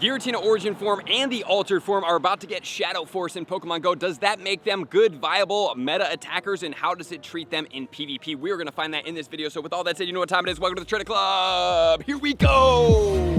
Giratina Origin form and the Altered form are about to get Shadow Force in Pokemon Go. Does that make them good, viable meta attackers, and how does it treat them in PvP? We're going to find that in this video. So with all that said, you know what time it is. Welcome to the Trader Club. Here we go.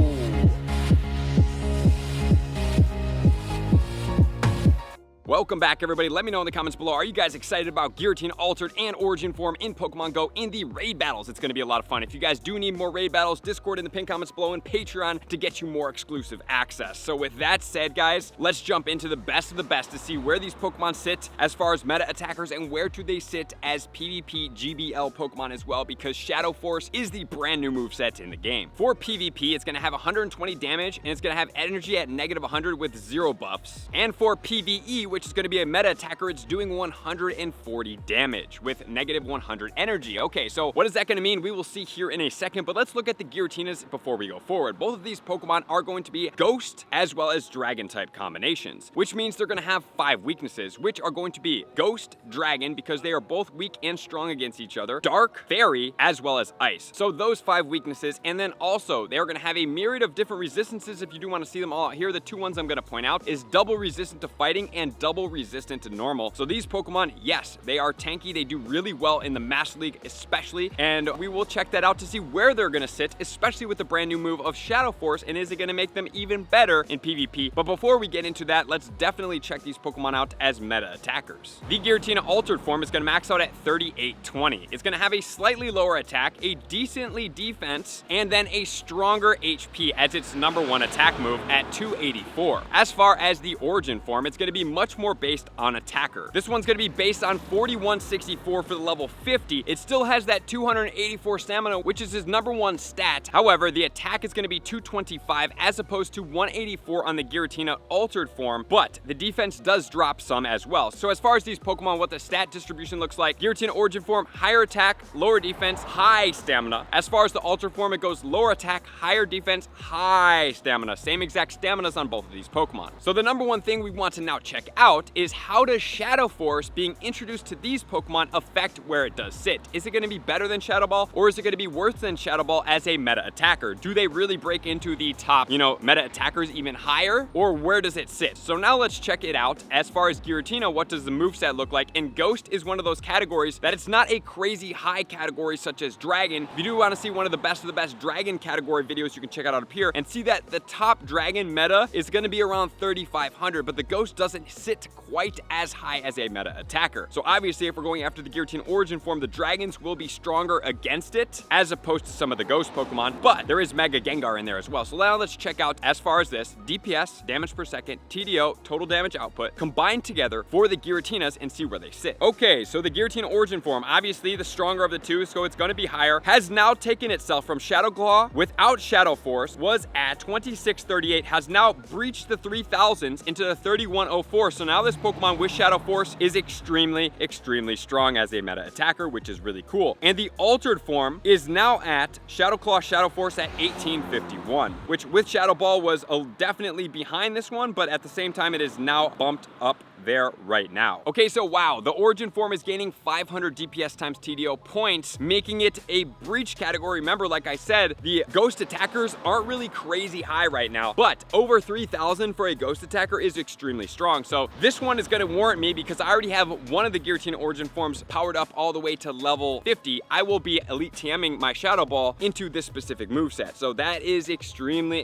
Welcome back, everybody. Let me know in the comments below, are you guys excited about Giratina Altered and Origin form in Pokemon Go in the raid battles? It's going to be a lot of fun. If you guys do need more raid battles, Discord in the pinned comments below and Patreon to get you more exclusive access. So with that said, guys, let's jump into the best of the best to see where these Pokemon sit as far as meta attackers and where do they sit as PvP GBL Pokemon as well, because Shadow Force is the brand new moveset in the game. For PvP, it's going to have 120 damage and it's going to have energy at -100 with 0 buffs. And for PvE, which is going to be a meta attacker, it's doing 140 damage with -100 energy. Okay, so what is that going to mean? We will see here in a second, but let's look at the Giratinas before we go forward. Both of these Pokemon are going to be Ghost as well as Dragon type combinations, which means they're going to have 5 weaknesses, which are going to be Ghost, Dragon, because they are both weak and strong against each other, Dark, Fairy, as well as Ice. So those 5 weaknesses, and then also they are going to have a myriad of different resistances. If you do want to see them all out here, the 2 ones I'm going to point out is double resistant to fighting and double resistant to normal. So these Pokemon, yes, they are tanky. They do really well in the Master League especially, and we will check that out to see where they're going to sit, especially with the brand new move of Shadow Force, and is it going to make them even better in PvP? But before we get into that, let's definitely check these Pokemon out as meta attackers. The Giratina Altered form is going to max out at 3820. It's going to have a slightly lower attack, a decently defense, and then a stronger HP as its #1 attack move at 284. As far as the Origin form, it's going to be much more based on attacker. This one's going to be based on 4164 for the level 50. It still has that 284 stamina, which is his #1 stat. However, the attack is going to be 225 as opposed to 184 on the Giratina Altered form, but the defense does drop some as well. So as far as these Pokemon, what the stat distribution looks like, Giratina Origin form, higher attack, lower defense, high stamina. As far as the Altered form, it goes lower attack, higher defense, high stamina. Same exact staminas on both of these Pokemon. So the #1 thing we want to now check out is how does Shadow Force being introduced to these Pokemon affect where it does sit? Is it going to be better than Shadow Ball, or is it going to be worse than Shadow Ball as a meta attacker? Do they really break into the top, meta attackers even higher, or where does it sit? So now let's check it out. As far as Giratina, what does the moveset look like? And Ghost is one of those categories that it's not a crazy high category such as Dragon. If you do want to see one of the best Dragon category videos, you can check it out up here and see that the top Dragon meta is going to be around 3500, but the Ghost doesn't sit quite as high as a meta attacker. So obviously, if we're going after the Giratina Origin form, the Dragons will be stronger against it as opposed to some of the Ghost Pokemon, but there is Mega Gengar in there as well. So now let's check out, as far as this, DPS, damage per second, TDO, total damage output, combined together for the Giratinas and see where they sit. Okay, so the Giratina Origin form, obviously the stronger of the two, so it's going to be higher, has now taken itself from Shadow Claw without Shadow Force, was at 2638, has now breached the 3000s into the 3104. So now this Pokemon with Shadow Force is extremely strong as a meta attacker, which is really cool. And the Altered form is now at Shadow Claw, Shadow Force at 1851, which with Shadow Ball was definitely behind this one, but at the same time, it is now bumped up there right now. Okay, so wow, the Origin form is gaining 500 DPS times TDO points, making it a breach category. Remember, like I said, the Ghost attackers aren't really crazy high right now, but over 3000 for a Ghost attacker is extremely strong. So this one is going to warrant me, because I already have one of the Giratina Origin forms powered up all the way to level 50. I will be Elite TMing my Shadow Ball into this specific moveset. So that is extremely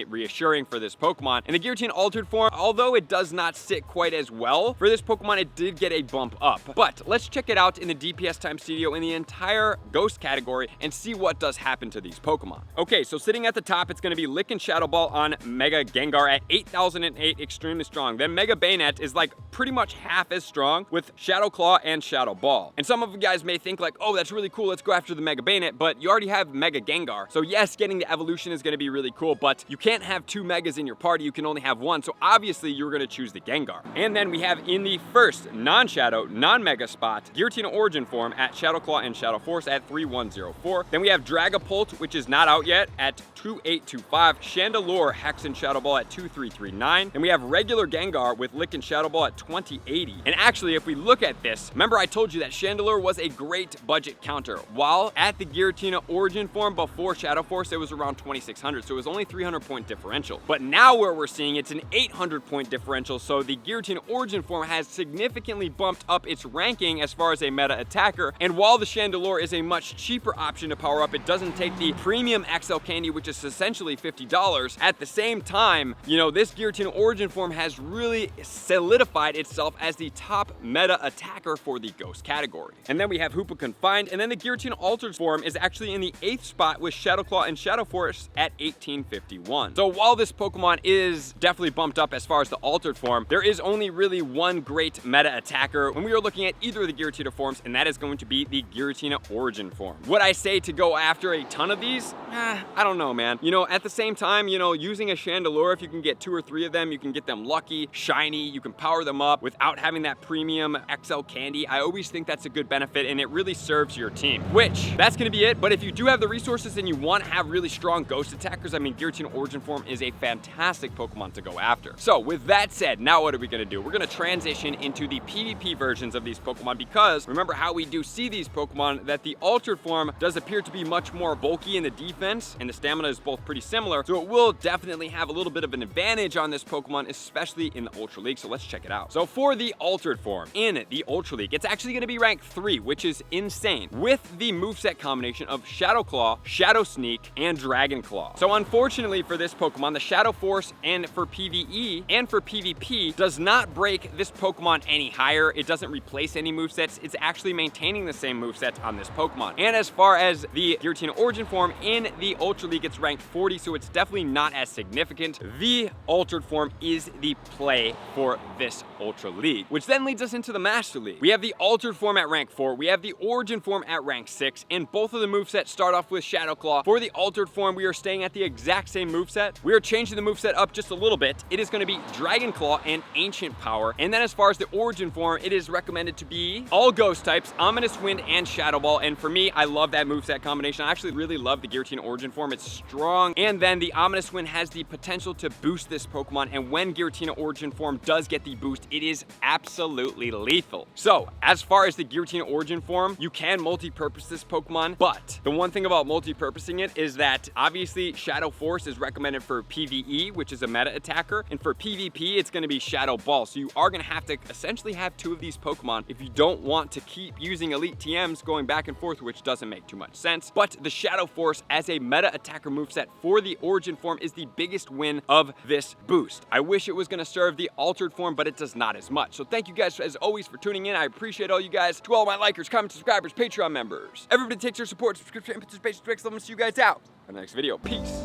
reassuring for this Pokemon. And the Giratina Altered form, although it does not sit quite as well for this Pokemon, it did get a bump up. But let's check it out in the DPS times TDO in the entire Ghost category and see what does happen to these Pokemon. Okay, so sitting at the top, it's going to be Lick and Shadow Ball on Mega Gengar at 8008, extremely strong. Then Mega Bayonet is like pretty much half as strong with Shadow Claw and Shadow Ball. And some of you guys may think like, oh, that's really cool, let's go after the Mega Bayonet, but you already have Mega Gengar. So yes, getting the evolution is going to be really cool, but you can't have 2 Megas in your party, you can only have 1. So obviously you're going to choose the Gengar. And then we have in the first non-Shadow, non-Mega spot, Giratina Origin form at Shadow Claw and Shadow Force at 3104. Then we have Dragapult, which is not out yet, at 2825. Chandelure, Hex and Shadow Ball at 2339. Then we have regular Gengar with Flick and Shadow Ball at 2080. And actually, if we look at this, remember I told you that Chandelure was a great budget counter. While at the Giratina Origin form before Shadow Force, it was around 2600, so it was only 300 point differential. But now where we're seeing it's an 800 point differential, so the Giratina Origin form has significantly bumped up its ranking as far as a meta attacker. And while the Chandelure is a much cheaper option to power up, it doesn't take the premium XL candy, which is essentially $50. At the same time, you know, this Giratina Origin form has really solidified itself as the top meta attacker for the ghost category. And then we have Hoopa Confined, and then the Giratina Altered form is actually in the 8th spot with Shadow Claw and Shadow Force at 1851. So while this Pokemon is definitely bumped up as far as the Altered form, there is only really one great meta attacker when we are looking at either of the Giratina forms, and that is going to be the Giratina Origin form. Would I say to go after a ton of these? I don't know, man. You know, at the same time, you know, using a Chandelure, if you can get 2 or 3 of them, you can get them lucky, shiny, you can power them up without having that premium XL candy. I always think that's a good benefit, and it really serves your team, which that's going to be it. But if you do have the resources and you want to have really strong ghost attackers, I mean, Giratina Origin form is a fantastic Pokemon to go after. So with that said, now what are we going to do? We're going to transition into the PvP versions of these Pokemon, because remember how we do see these Pokemon that the Altered form does appear to be much more bulky in the defense, and the stamina is both pretty similar, so it will definitely have a little bit of an advantage on this Pokemon, especially in the Ultra League. So let's check it out. So for the Altered form in the Ultra League, it's actually going to be ranked 3, which is insane, with the moveset combination of Shadow Claw, Shadow Sneak, and Dragon Claw. So unfortunately for this Pokemon, the Shadow Force and for PvE and for PvP does not break this Pokemon any higher. It doesn't replace any movesets. It's actually maintaining the same movesets on this Pokemon. And as far as the Giratina Origin form in the Ultra League, it's ranked 40, so it's definitely not as significant. The Altered form is the play for this Ultra League, which then leads us into the Master League. We have the Altered form at rank 4, we have the Origin form at rank 6, and both of the movesets start off with Shadow Claw. For the Altered form, we are staying at the exact same moveset. We are changing the moveset up just a little bit. It is going to be Dragon Claw and Ancient Power. And then as far as the Origin form, it is recommended to be all ghost types, Ominous Wind and Shadow Ball. And for me, I love that moveset combination. I actually really love the Giratina Origin form. It's strong. And then the Ominous Wind has the potential to boost this Pokemon. And when Giratina Origin form does get the boost, it is absolutely lethal. So as far as the Giratina Origin form, you can multi-purpose this Pokemon. But the one thing about multi-purposing it is that obviously Shadow Force is recommended for PvE, which is a meta attacker. And for PvP, it's going to be Shadow Ball. So you are going to have to essentially have 2 of these Pokemon if you don't want to keep using Elite TMs going back and forth, which doesn't make too much sense. But the Shadow Force as a meta attacker moveset for the Origin form is the biggest win of this boost. I wish it was going to serve the Altered form, but it does not as much. So thank you guys as always for tuning in. I appreciate all you guys. To all my likers, comments, subscribers, Patreon members, everybody takes your support, subscription, and participation. Let me see you guys out on the next video. Peace.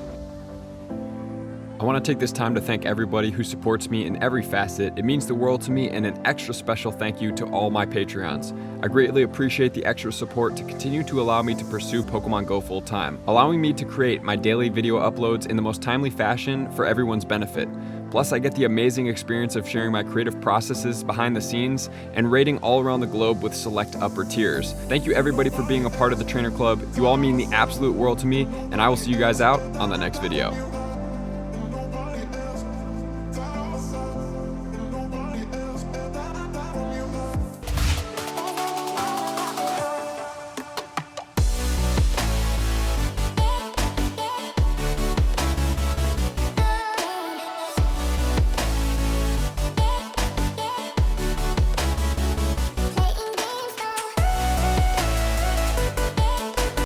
I want to take this time to thank everybody who supports me in every facet. It means the world to me, and an extra special thank you to all my Patreons. I greatly appreciate the extra support to continue to allow me to pursue Pokemon Go full time, allowing me to create my daily video uploads in the most timely fashion for everyone's benefit. Plus, I get the amazing experience of sharing my creative processes behind the scenes and raiding all around the globe with select upper tiers. Thank you everybody for being a part of the Trainer Club. You all mean the absolute world to me, and I will see you guys out on the next video.